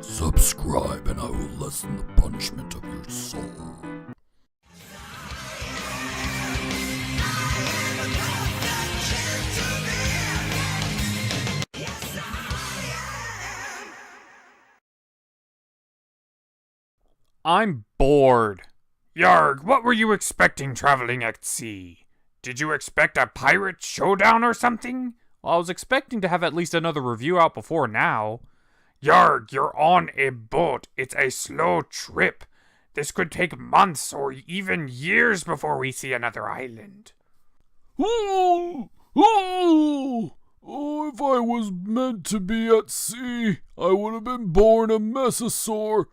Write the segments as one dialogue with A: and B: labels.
A: Subscribe and I will lessen the punishment of your soul.
B: I'm bored. Yarg, what were you expecting traveling at sea? Did you expect a pirate showdown or something? Well, I was expecting to have at least another review out before now. Yarg, you're on a boat. It's a slow trip. This could take months or even years before we see another island.
A: Oh, if I was meant to be at sea, I would have been born a mesosaur.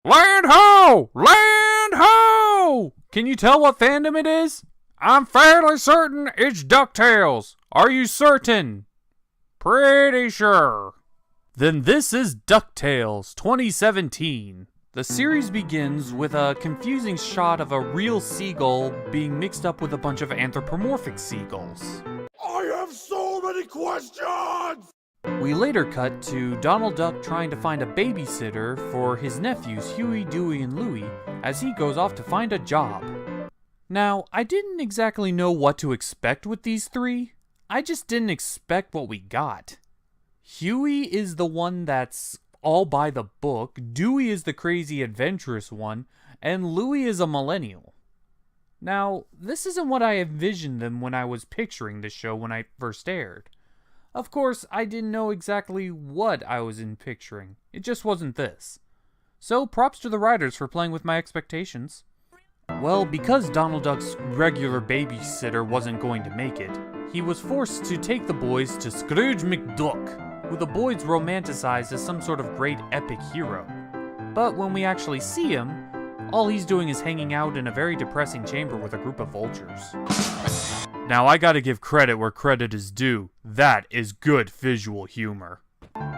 B: Land ho! Land ho! Can you tell what fandom it is? I'm fairly certain it's DuckTales. Are you certain? Pretty sure. Then this is DuckTales 2017. The series begins with a confusing shot of a real seagull being mixed up with a bunch of anthropomorphic seagulls.
A: I have so many questions!
B: We later cut to Donald Duck trying to find a babysitter for his nephews Huey, Dewey, and Louie as he goes off to find a job. Now, I didn't exactly know what to expect with these three. I just didn't expect what we got. Huey is the one that's all by the book, Dewey is the crazy adventurous one, and Louie is a millennial. Now, this isn't what I envisioned them when I was picturing the show when I first aired. Of course, I didn't know exactly what I was picturing. It just wasn't this. So, props to the writers for playing with my expectations. Well, because Donald Duck's regular babysitter wasn't going to make it, he was forced to take the boys to Scrooge McDuck, who the boys romanticized as some sort of great epic hero. But when we actually see him, all he's doing is hanging out in a very depressing chamber with a group of vultures. Now I gotta give credit where credit is due. That is good visual humor.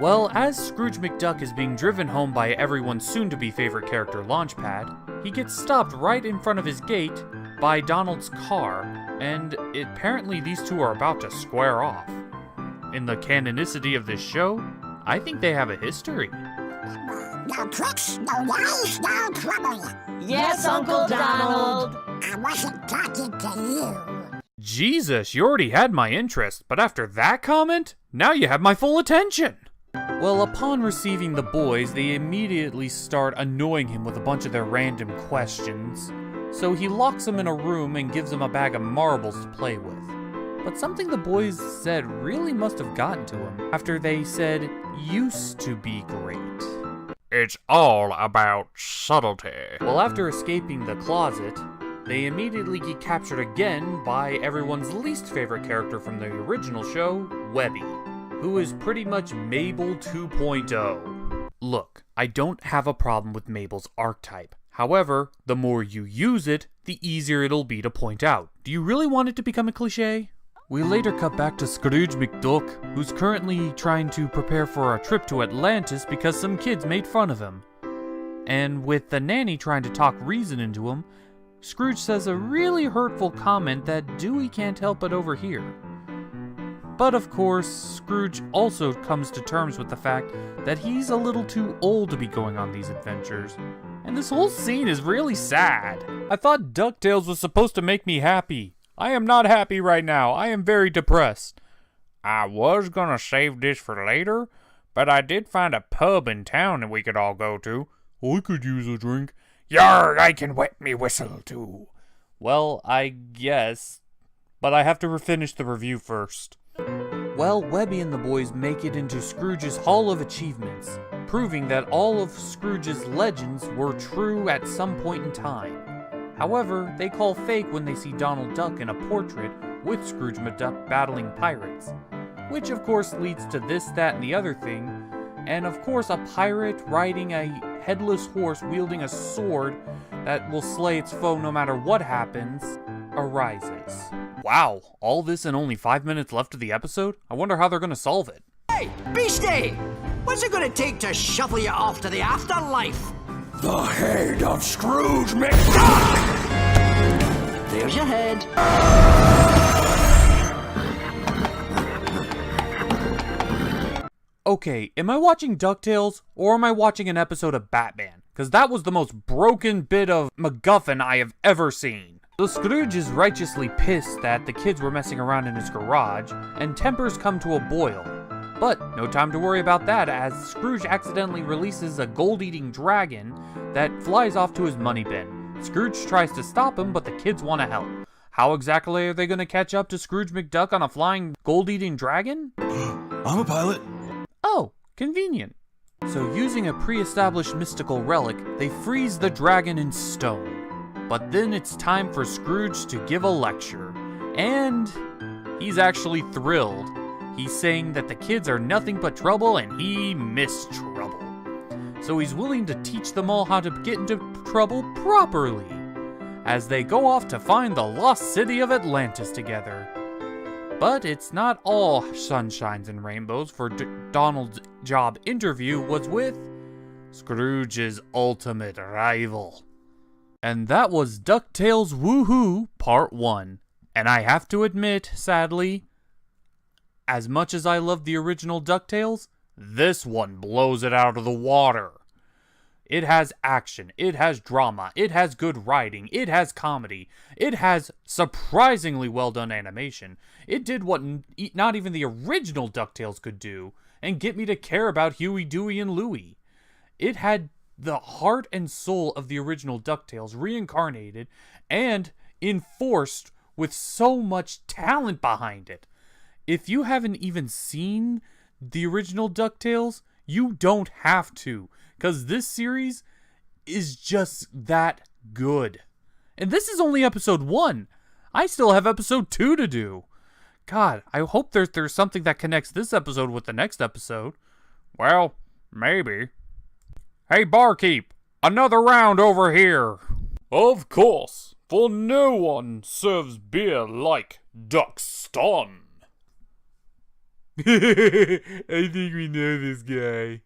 B: Well, as Scrooge McDuck is being driven home by everyone's soon-to-be favorite character Launchpad, he gets stopped right in front of his gate by Donald's car, and apparently these two are about to square off. In the canonicity of this show, I think they have a history.
C: No tricks, no lies, no trouble.
D: Yes, Uncle Donald.
C: I wasn't talking to you.
B: Jesus, you already had my interest, but after that comment, now you have my full attention. Well, upon receiving the boys, they immediately start annoying him with a bunch of their random questions. So he locks them in a room and gives them a bag of marbles to play with. But something the boys said really must have gotten to him after they said, "used to be great." It's all about subtlety. Well, after escaping the closet, they immediately get captured again by everyone's least favorite character from the original show, Webby, who is pretty much Mabel 2.0. Look, I don't have a problem with Mabel's archetype. However, the more you use it, the easier it'll be to point out. Do you really want it to become a cliche? We later cut back to Scrooge McDuck, who's currently trying to prepare for a trip to Atlantis because some kids made fun of him. And with the nanny trying to talk reason into him, Scrooge says a really hurtful comment that Dewey can't help but overhear. But of course, Scrooge also comes to terms with the fact that he's a little too old to be going on these adventures. And this whole scene is really sad. I thought DuckTales was supposed to make me happy. I am not happy right now. I am very depressed. I was gonna save this for later, but I did find a pub in town that we could all go to. I could use a drink. Yarg, I can wet me whistle too. Well, I guess. But I have to finish the review first. Well, Webby and the boys make it into Scrooge's Hall of Achievements, proving that all of Scrooge's legends were true at some point in time. However, they call fake when they see Donald Duck in a portrait with Scrooge McDuck battling pirates, which of course leads to this, that, and the other thing, and of course a pirate riding a headless horse wielding a sword that will slay its foe no matter what happens, arises. Wow, all this and only 5 minutes left of the episode? I wonder how they're gonna solve it.
D: Hey, Beastie! What's it gonna take to shuffle you off to the afterlife?
A: The head of Scrooge McDuck!
D: There's your head.
B: Okay, am I watching DuckTales or am I watching an episode of Batman? Because that was the most broken bit of MacGuffin I have ever seen. So Scrooge is righteously pissed that the kids were messing around in his garage, and tempers come to a boil. But no time to worry about that, as Scrooge accidentally releases a gold-eating dragon that flies off to his money bin. Scrooge tries to stop him, but the kids want to help. How exactly are they going to catch up to Scrooge McDuck on a flying gold-eating dragon?
A: I'm a pilot.
B: Oh, convenient. So using a pre-established mystical relic, they freeze the dragon in stone. But then it's time for Scrooge to give a lecture. And he's actually thrilled. He's saying that the kids are nothing but trouble and he missed trouble. So he's willing to teach them all how to get into trouble properly, as they go off to find the lost city of Atlantis together. But it's not all sunshines and rainbows, for Donald's job interview was with Scrooge's ultimate rival. And that was DuckTales WooHoo Part 1. And I have to admit, sadly, as much as I love the original DuckTales, this one blows it out of the water. It has action, it has drama, it has good writing, it has comedy, it has surprisingly well done animation. It did what not even the original DuckTales could do, and get me to care about Huey, Dewey, and Louie. It had the heart and soul of the original DuckTales reincarnated and enforced with so much talent behind it. If you haven't even seen the original DuckTales, you don't have to, because this series is just that good. And this is only episode 1. I still have episode 2 to do. God, I hope there's something that connects this episode with the next episode. Well, maybe. Hey, barkeep, another round over here.
A: Of course, for no one serves beer like Duckston.
B: I think we know this guy.